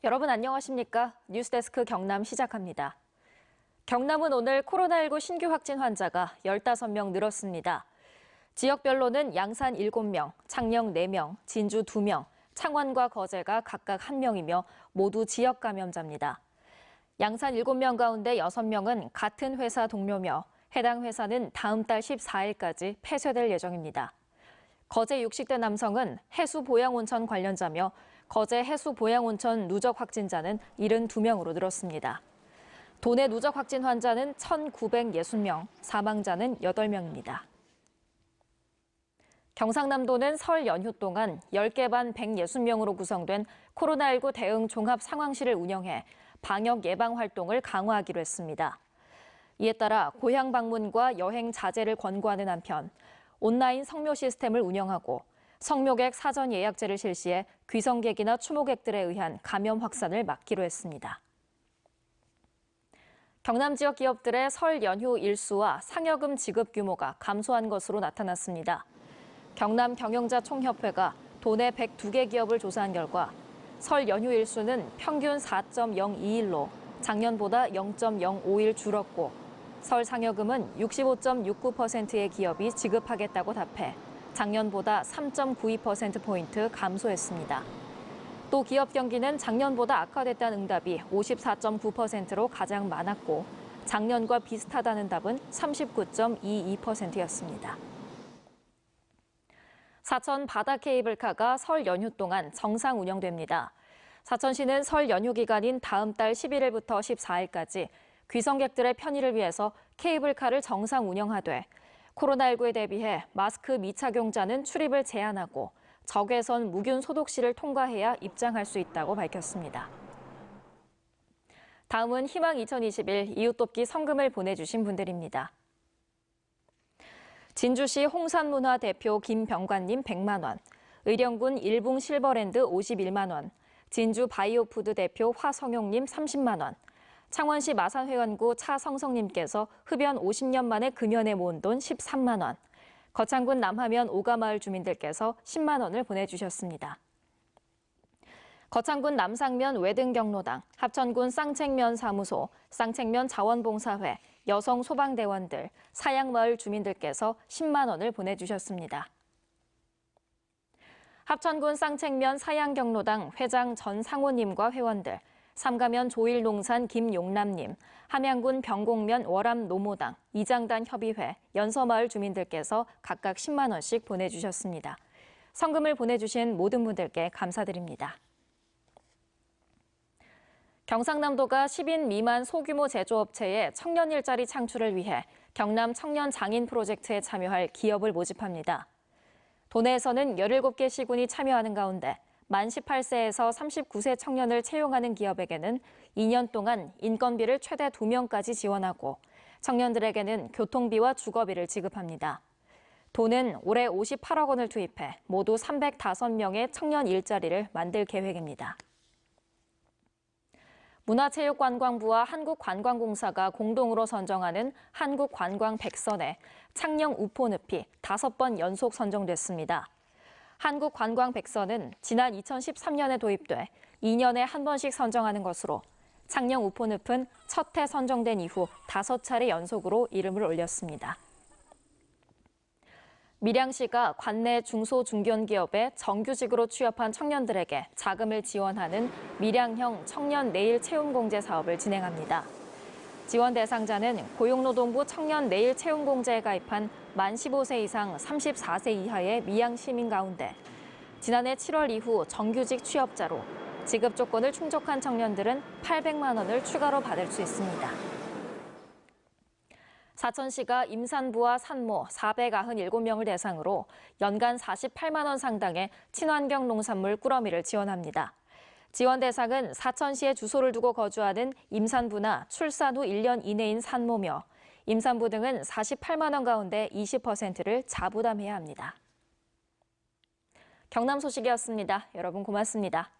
여러분 안녕하십니까? 뉴스데스크 경남 시작합니다. 경남은 오늘 코로나19 신규 확진 환자가 15명 늘었습니다. 지역별로는 양산 7명, 창녕 4명, 진주 2명, 창원과 거제가 각각 1명이며 모두 지역 감염자입니다. 양산 7명 가운데 6명은 같은 회사 동료며 해당 회사는 다음 달 14일까지 폐쇄될 예정입니다. 거제 60대 남성은 해수보양온천 관련자며 거제 해수보양온천 누적 확진자는 72명으로 늘었습니다. 도내 누적 확진 환자는 1,960명, 사망자는 8명입니다. 경상남도는 설 연휴 동안 10개 반 160명으로 구성된 코로나19 대응 종합 상황실을 운영해 방역 예방 활동을 강화하기로 했습니다. 이에 따라 고향 방문과 여행 자제를 권고하는 한편 온라인 성묘 시스템을 운영하고 성묘객 사전 예약제를 실시해 귀성객이나 추모객들에 의한 감염 확산을 막기로 했습니다. 경남 지역 기업들의 설 연휴 일수와 상여금 지급 규모가 감소한 것으로 나타났습니다. 경남 경영자 총협회가 도내 102개 기업을 조사한 결과 설 연휴 일수는 평균 4.02일로 작년보다 0.05일 줄었고 설 상여금은 65.69%의 기업이 지급하겠다고 답해 작년보다 3.92%포인트 감소했습니다. 또 기업 경기는 작년보다 악화됐다는 응답이 54.9%로 가장 많았고 작년과 비슷하다는 답은 39.22%였습니다. 사천 바다 케이블카가 설 연휴 동안 정상 운영됩니다. 사천시는 설 연휴 기간인 다음 달 11일부터 14일까지 귀성객들의 편의를 위해서 케이블카를 정상 운영하되 코로나19에 대비해 마스크 미착용자는 출입을 제한하고 적외선 무균 소독실을 통과해야 입장할 수 있다고 밝혔습니다. 다음은 희망 2021 이웃돕기 성금을 보내주신 분들입니다. 진주시 홍산문화 대표 김병관님 100만 원, 의령군 일붕 실버랜드 51만 원, 진주 바이오푸드 대표 화성용님 30만 원, 창원시 마산회원구 차성성님께서 흡연 50년 만에 금연에 모은 돈 13만 원, 거창군 남하면 오가마을 주민들께서 10만 원을 보내주셨습니다. 거창군 남상면 외등경로당, 합천군 쌍책면 사무소, 쌍책면 자원봉사회, 여성소방대원들, 사양마을 주민들께서 10만 원을 보내주셨습니다. 합천군 쌍책면 사양경로당 회장 전상호님과 회원들, 삼가면 조일농산 김용남님, 함양군 병곡면 월암노모당, 이장단 협의회, 연서마을 주민들께서 각각 10만 원씩 보내주셨습니다. 성금을 보내주신 모든 분들께 감사드립니다. 경상남도가 10인 미만 소규모 제조업체의 청년 일자리 창출을 위해 경남 청년 장인 프로젝트에 참여할 기업을 모집합니다. 도내에서는 17개 시군이 참여하는 가운데 만 18세에서 39세 청년을 채용하는 기업에게는 2년 동안 인건비를 최대 2명까지 지원하고 청년들에게는 교통비와 주거비를 지급합니다. 도는 올해 58억 원을 투입해 모두 305명의 청년 일자리를 만들 계획입니다. 문화체육관광부와 한국관광공사가 공동으로 선정하는 한국관광 100선에 창녕 우포늪이 5번 연속 선정됐습니다. 한국관광 100선은 지난 2013년에 도입돼 2년에 한 번씩 선정하는 것으로 창녕 우포늪은 첫 해 선정된 이후 5차례 연속으로 이름을 올렸습니다. 밀양시가 관내 중소 중견기업에 정규직으로 취업한 청년들에게 자금을 지원하는 밀양형 청년 내일 채용공제 사업을 진행합니다. 지원 대상자는 고용노동부 청년 내일 채용공제에 가입한 만 15세 이상 34세 이하의 미양 시민 가운데 지난해 7월 이후 정규직 취업자로 지급 조건을 충족한 청년들은 800만 원을 추가로 받을 수 있습니다. 사천시가 임산부와 산모 497명을 대상으로 연간 48만 원 상당의 친환경 농산물 꾸러미를 지원합니다. 지원 대상은 사천시에 주소를 두고 거주하는 임산부나 출산 후 1년 이내인 산모며 임산부 등은 48만 원 가운데 20%를 자부담해야 합니다. 경남 소식이었습니다. 여러분 고맙습니다.